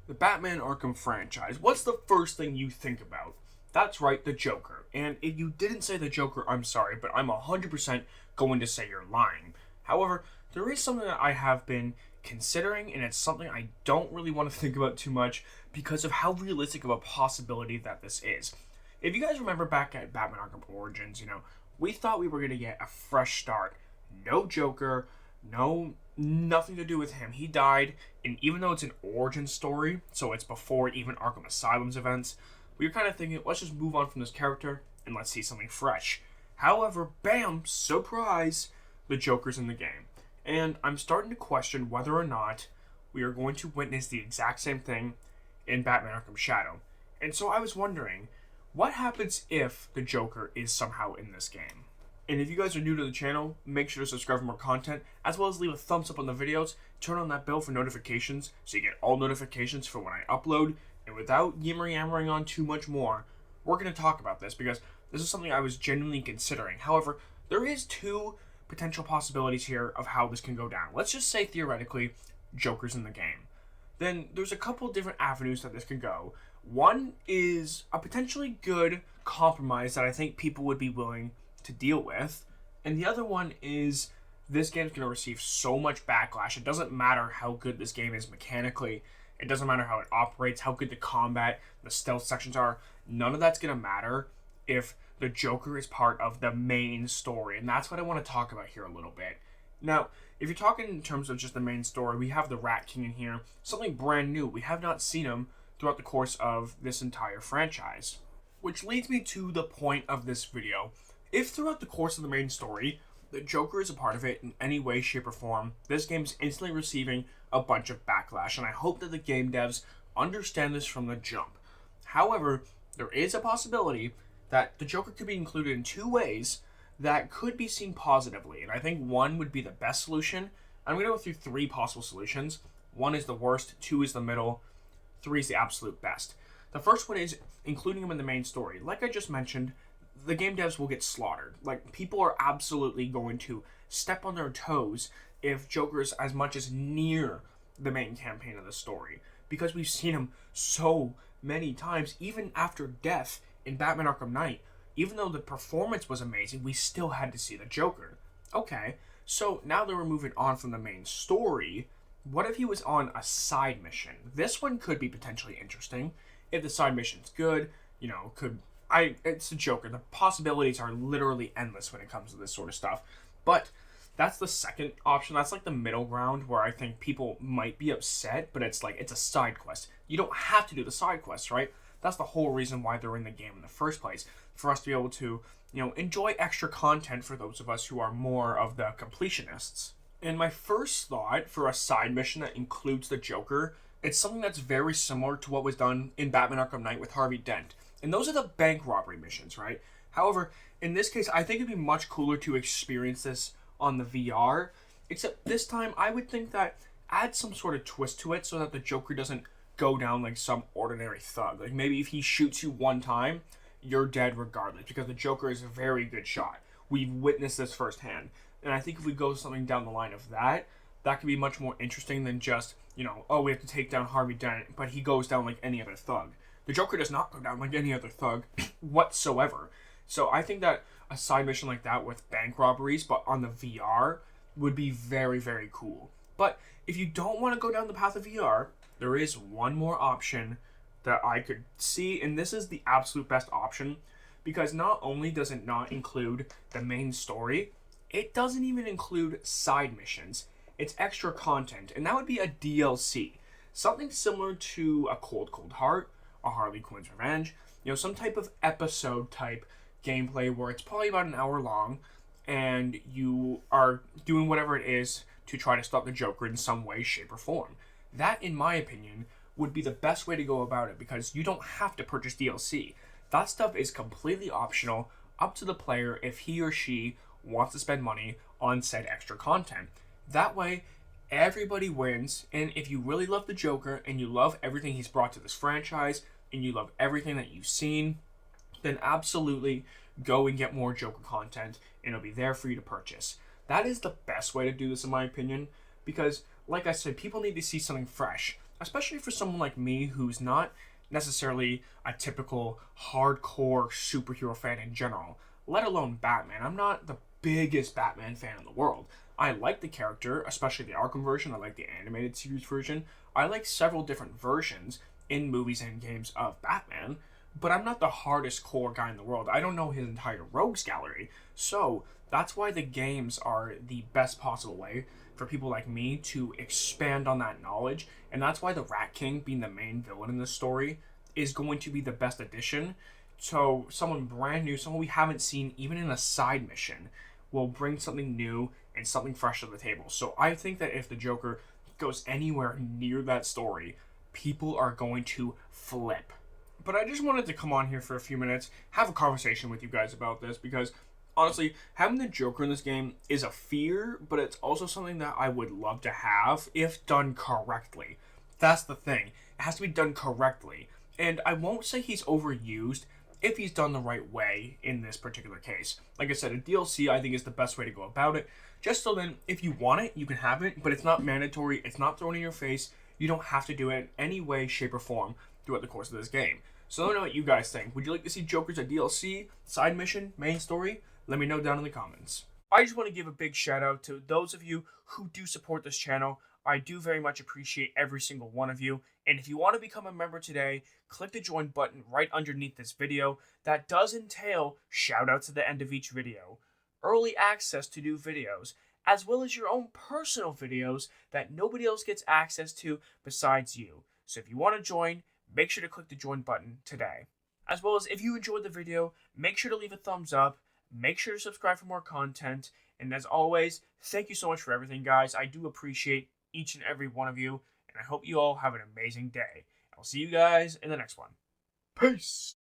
The Batman Arkham franchise. What's the first thing you think about? That's right, the Joker. And if you didn't say the Joker, I'm sorry, but I'm 100% going to say you're lying. However, there is something that I have been considering, and it's something I don't really want to think about too much because of how realistic of a possibility that this is. If you guys remember back at Batman Arkham Origins, we thought we were going to get a fresh start. No Joker, nothing to do with him. He died, and even though it's an origin story, so it's before even Arkham Asylum's events, we were kind of thinking, let's just move on from this character and let's see something fresh. However, bam, surprise, the Joker's in the game. And I'm starting to question whether or not we are going to witness the exact same thing in Batman Arkham Shadow. And so I was wondering, what happens if the Joker is somehow in this game? And if you guys are new to the channel, make sure to subscribe for more content, as well as leave a thumbs up on the videos, turn on that bell for notifications, so you get all notifications for when I upload. And without yammering on too much more, we're going to talk about this, because this is something I was genuinely considering. However, there is two potential possibilities here of how this can go down. Let's just say, theoretically, Joker's in the game. Then there's a couple different avenues that this could go. One is a potentially good compromise that I think people would be willing to deal with, and the other one is this game's going to receive so much backlash. It doesn't matter how good this game is mechanically, it doesn't matter how it operates, how good the combat, the stealth sections are. None of that's going to matter if the Joker is part of the main story, and that's what I want to talk about here a little bit. Now, if you're talking in terms of just the main story, we have the Rat King in here, something brand new. We have not seen him throughout the course of this entire franchise. Which leads me to the point of this video. If throughout the course of the main story, the Joker is a part of it in any way, shape, or form, this game is instantly receiving a bunch of backlash, and I hope that the game devs understand this from the jump. However, there is a possibility that the Joker could be included in two ways that could be seen positively, and I think one would be the best solution. I'm going to go through three possible solutions. One is the worst, two is the middle, three is the absolute best. The first one is including him in the main story. Like I just mentioned, the game devs will get slaughtered. Like, people are absolutely going to step on their toes if Joker's as much as near the main campaign of the story, because we've seen him so many times, even after death in Batman Arkham Knight. Even though the performance was amazing, we still had to see the Joker. Okay, so now that we're moving on from the main story, what if he was on a side mission? This one could be potentially interesting. If the side mission's good, it's a Joker. The possibilities are literally endless when it comes to this sort of stuff. But that's the second option. That's like the middle ground where I think people might be upset, but it's a side quest. You don't have to do the side quests, right? That's the whole reason why they're in the game in the first place. For us to be able to, enjoy extra content for those of us who are more of the completionists. And my first thought for a side mission that includes the Joker, it's something that's very similar to what was done in Batman Arkham Knight with Harvey Dent. And those are the bank robbery missions, right? However, in this case, I think it'd be much cooler to experience this on the VR. Except this time, I would think that add some sort of twist to it so that the Joker doesn't go down like some ordinary thug. Like, maybe if he shoots you one time, you're dead regardless, because the Joker is a very good shot. We've witnessed this firsthand. And I think if we go something down the line of that could be much more interesting than just, we have to take down Harvey Dent, but he goes down like any other thug. The Joker does not go down like any other thug whatsoever. So I think that a side mission like that with bank robberies, but on the VR, would be very, very cool. But if you don't want to go down the path of VR, there is one more option that I could see, and this is the absolute best option, because not only does it not include the main story, it doesn't even include side missions. It's extra content, and that would be a DLC. Something similar to a Cold Heart, a Harley Quinn's Revenge, some type of episode type gameplay where it's probably about an hour long, and you are doing whatever it is to try to stop the Joker in some way, shape, or form. That, in my opinion, would be the best way to go about it, because you don't have to purchase DLC. That stuff is completely optional, up to the player if he or she wants to spend money on said extra content. That way, everybody wins, and if you really love the Joker, and you love everything he's brought to this franchise, and you love everything that you've seen, then absolutely go and get more Joker content, and it'll be there for you to purchase. That is the best way to do this, in my opinion, because, like I said, people need to see something fresh. especially for someone like me who's not necessarily a typical hardcore superhero fan in general, let alone Batman. I'm not the biggest Batman fan in the world. I like the character, especially the Arkham version. I like the animated series version. I like several different versions in movies and games of Batman, but I'm not the hardest core guy in the world. I don't know his entire rogues gallery. So that's why the games are the best possible way for people like me to expand on that knowledge. And that's why the Rat King being the main villain in this story is going to be the best addition. So someone brand new, someone we haven't seen even in a side mission, will bring something new and something fresh to the table. So I think that if the Joker goes anywhere near that story, people are going to flip. But I just wanted to come on here for a few minutes, have a conversation with you guys about this, because honestly, having the Joker in this game is a fear, but it's also something that I would love to have if done correctly. That's the thing. It has to be done correctly. And I won't say he's overused if he's done the right way in this particular case. Like I said, a DLC I think is the best way to go about it. Just so then, if you want it, you can have it, but it's not mandatory, it's not thrown in your face. You don't have to do it in any way, shape, or form throughout the course of this game. So let me know what you guys think. Would you like to see Joker's a DLC, side mission, main story? Let me know down in the comments. I just want to give a big shout out to those of you who do support this channel. I do very much appreciate every single one of you. And if you want to become a member today, click the join button right underneath this video. That does entail shout outs at the end of each video, early access to new videos, as well as your own personal videos that nobody else gets access to besides you. So if you want to join, make sure to click the join button today. As well as if you enjoyed the video, make sure to leave a thumbs up, make sure to subscribe for more content, and as always, thank you so much for everything, guys. I do appreciate each and every one of you, and I hope you all have an amazing day. I'll see you guys in the next one. Peace!